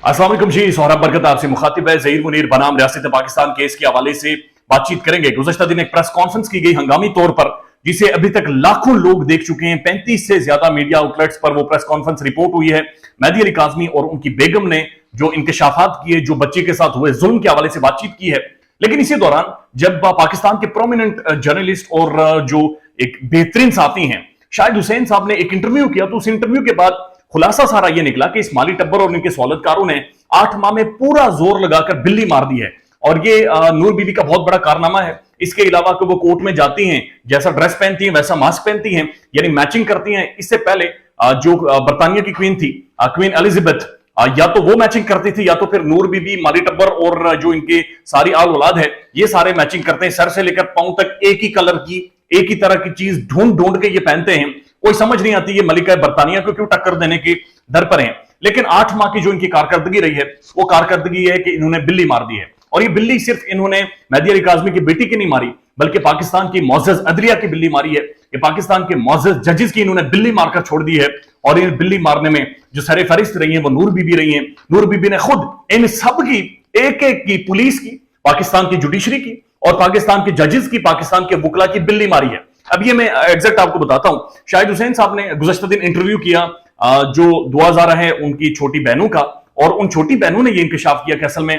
अस्सलाम वालेकुम जी, सोहराब बरकत आपसे मुखातिब है। ज़हीर मुनीर बनाम रियासत पाकिस्तान केस के हवाले से बातचीत करेंगे। गुज़श्ता दिन एक प्रेस कॉन्फ्रेंस की गई हंगामी तौर पर, जिसे अभी तक लाखों लोग देख चुके हैं। 35 से ज्यादा मीडिया आउटलेट्स पर वो प्रेस कॉन्फ्रेंस रिपोर्ट हुई है। मेहदी अली काज़मी और उनकी बेगम ने जो इंकशाफात किए, जो बच्चे के साथ हुए जुल्म के हवाले से बातचीत की है। लेकिन इसी दौरान जब पाकिस्तान के प्रोमिनेंट जर्नलिस्ट और जो एक बेहतरीन साथी हैं शाहिद हुसैन साहब ने एक इंटरव्यू किया, तो उस इंटरव्यू के बाद खुलासा सारा ये निकला कि इस माली टब्बर और इनके सहूलतकारों ने 8 माह में पूरा जोर लगाकर बिल्ली मार दी है। और ये नूर बीबी का बहुत बड़ा कारनामा है। इसके अलावा कि वो कोर्ट में जाती हैं, जैसा ड्रेस पहनती हैं वैसा मास्क पहनती हैं, यानी मैचिंग करती हैं। इससे पहले जो बरतानिया की क्वीन थी, क्वीन एलिजाबेथ, या तो वो मैचिंग करती थी या तो फिर नूर बीबी, माली टब्बर और जो इनके सारी आल औलाद है, ये सारे मैचिंग करते हैं। सर से लेकर पांव तक एक ही कलर की, एक ही तरह की चीज ढूंढ ढूंढ के ये पहनते हैं। कोई समझ नहीं आती ये मलिका बरतानिया को क्यों टक्कर देने के दर पर हैं। लेकिन 8 माह की जो इनकी कारकर्दगी रही है, वो कारकर्दगी है कि इन्होंने बिल्ली मार दी है। और ये बिल्ली सिर्फ इन्होंने मेहदी अली काज़मी की बेटी की नहीं मारी, बल्कि पाकिस्तान की मुअज़्ज़ज़ अदलिया की बिल्ली मारी है। कि पाकिस्तान के मुअज़्ज़ज़ जजेस की इन्होंने बिल्ली मारकर छोड़ दी है। और इन बिल्ली मारने में जो सरे फरिश्त रही हैं वो नूर बीबी रही हैं। नूर बीबी ने खुद इन सब की, एक एक की, पुलिस की, पाकिस्तान की जुडिशरी की और पाकिस्तान के जजेस की, पाकिस्तान के वकला की बिल्ली मारी है। अब ये मैं एग्जैक्ट आपको बताता हूं। शाहिद हुसैन साहब ने गुज़श्ता दिन इंटरव्यू किया जो दुआ ज़ारा है उनकी छोटी बहनों का, और उन छोटी बहनों ने ये इंकशाफ किया कि असल में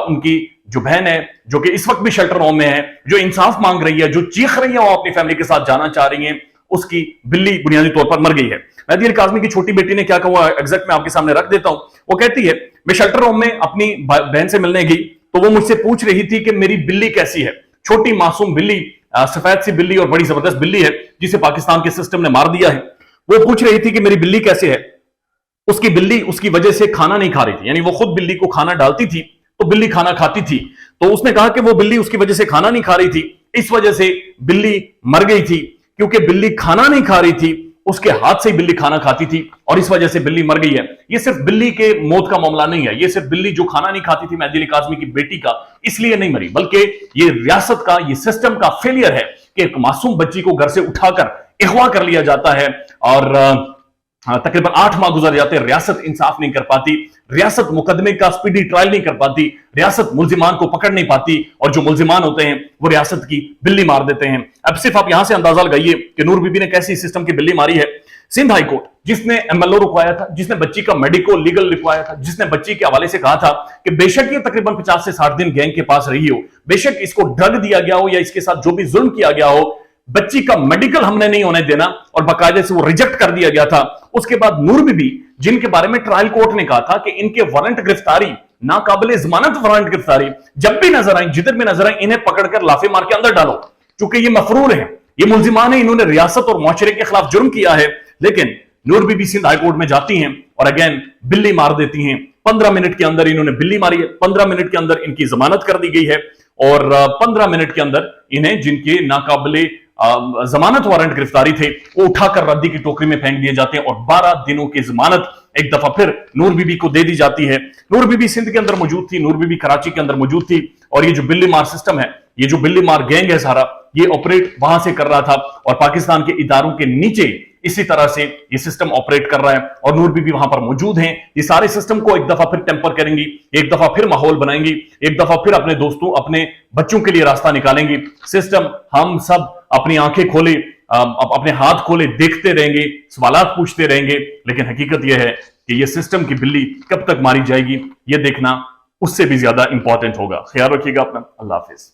उनकी जो बहन है, जो कि इस वक्त भी शेल्टर होम में है, जो इंसाफ मांग रही है, जो चीख रही है, वो अपनी फैमिली के साथ जाना चाह रही है, उसकी बिल्ली बुनियादी तौर पर मर गई है। मेहदी अली काज़मी की छोटी बेटी ने क्या कहा एग्जैक्ट मैं आपके सामने रख देता हूं। वो कहती है, मैं शेल्टर होम में अपनी बहन से मिलने गई तो वो मुझसे पूछ रही थी कि मेरी बिल्ली कैसी है। छोटी मासूम बिल्ली, सफेद सी बिल्ली और बड़ी जबरदस्त बिल्ली है, जिसे पाकिस्तान के सिस्टम ने मार दिया है। वो पूछ रही थी कि मेरी बिल्ली कैसे है। उसकी बिल्ली उसकी वजह से खाना नहीं खा रही थी, यानी वो खुद बिल्ली को खाना डालती थी तो बिल्ली खाना खाती थी। तो उसने कहा कि वो बिल्ली उसकी वजह से खाना नहीं खा रही थी, इस वजह से बिल्ली मर गई थी। क्योंकि बिल्ली खाना नहीं खा रही थी, उसके हाथ से बिल्ली खाना खाती थी और इस वजह से बिल्ली मर गई है। ये सिर्फ बिल्ली के मौत का मामला नहीं है, ये सिर्फ बिल्ली जो खाना नहीं खाती थी मेहदी अली काज़मी की बेटी का, इसलिए नहीं मरी, बल्कि ये रियासत का, ये सिस्टम का फेलियर है कि एक मासूम बच्ची को घर से उठाकर अगवा कर लिया जाता है और तकरीबन 8 माह गुजर जाते हैं। रियासत इंसाफ नहीं कर पाती, रियासत मुकदमे का स्पीडी ट्रायल नहीं कर पाती, रियासत मुल्जिमान को पकड़ नहीं पाती, और जो मुल्जिमान होते हैं वो रियासत की बिल्ली मार देते हैं। अब सिर्फ आप यहां से अंदाजा लगाइए कि नूर बीबी ने कैसी सिस्टम की बिल्ली मारी है। सिंध हाई कोर्ट, जिसने एमएलओ रुकवाया था, जिसने बच्ची का मेडिको लीगल लिखवाया था, जिसने बच्ची के हवाले से कहा था कि बेशक ये तकरीबन 50 से 60 दिन गैंग के पास रही हो, बेशक इसको ड्रग दिया गया हो या इसके साथ जो भी जुल्म किया गया हो, बच्ची का मेडिकल हमने नहीं होने देना, और बाकायदे से वो रिजेक्ट कर दिया गया था। उसके बाद नूर बीबी, जिनके बारे में ट्रायल कोर्ट ने कहा था कि इनके वारंट गिरफ्तारी, नाकाबिले जमानत वारंट गिरफ्तारी जब भी नजर आई, जिधर भी नजर आई, इन्हें पकड़कर लाफे मार के अंदर डालो, क्योंकि ये मफरूर है, ये मुल्जिमान है, इन्होंने रियासत और मुआशरे के खिलाफ जुर्म किया है। लेकिन नूर बीबी सिंध हाई कोर्ट में जाती हैं और अगेन बिल्ली मार देती हैं। 15 मिनट के अंदर इन्होंने बिल्ली मारी है, 15 मिनट के अंदर इनकी जमानत कर दी गई है, और 15 मिनट के अंदर इन्हें, जिनके नाकाबिले जमानत वारंट गिरफ्तारी थे, वो उठाकर रद्दी की टोकरी में फेंक दिए जाते हैं और 12 दिनों की जमानत एक दफा फिर नूर बीबी को दे दी जाती है। नूर बीबी सिंध के अंदर मौजूद थी, नूर बीबी कराची के अंदर मौजूद थी, और ये जो बिल्ली मार सिस्टम है, ये जो बिल्ली मार गैंग है सारा, ये ऑपरेट वहां से कर रहा था और पाकिस्तान के इदारों के नीचे इसी तरह से ये सिस्टम ऑपरेट कर रहा है, और नूर बीबी वहां पर मौजूद हैं। ये सारे सिस्टम को एक दफा फिर टेम्पर करेंगी, एक दफा फिर माहौल बनाएंगी, एक दफा फिर अपने दोस्तों, अपने बच्चों के लिए रास्ता निकालेंगी। सिस्टम, हम सब अपनी आंखें खोले, अपने हाथ खोले, देखते रहेंगे, सवालात पूछते रहेंगे, लेकिन हकीकत यह है कि यह सिस्टम की बिल्ली कब तक मारी जाएगी, यह देखना उससे भी ज्यादा इंपॉर्टेंट होगा। ख्याल रखिएगा अपना। अल्लाह हाफिज।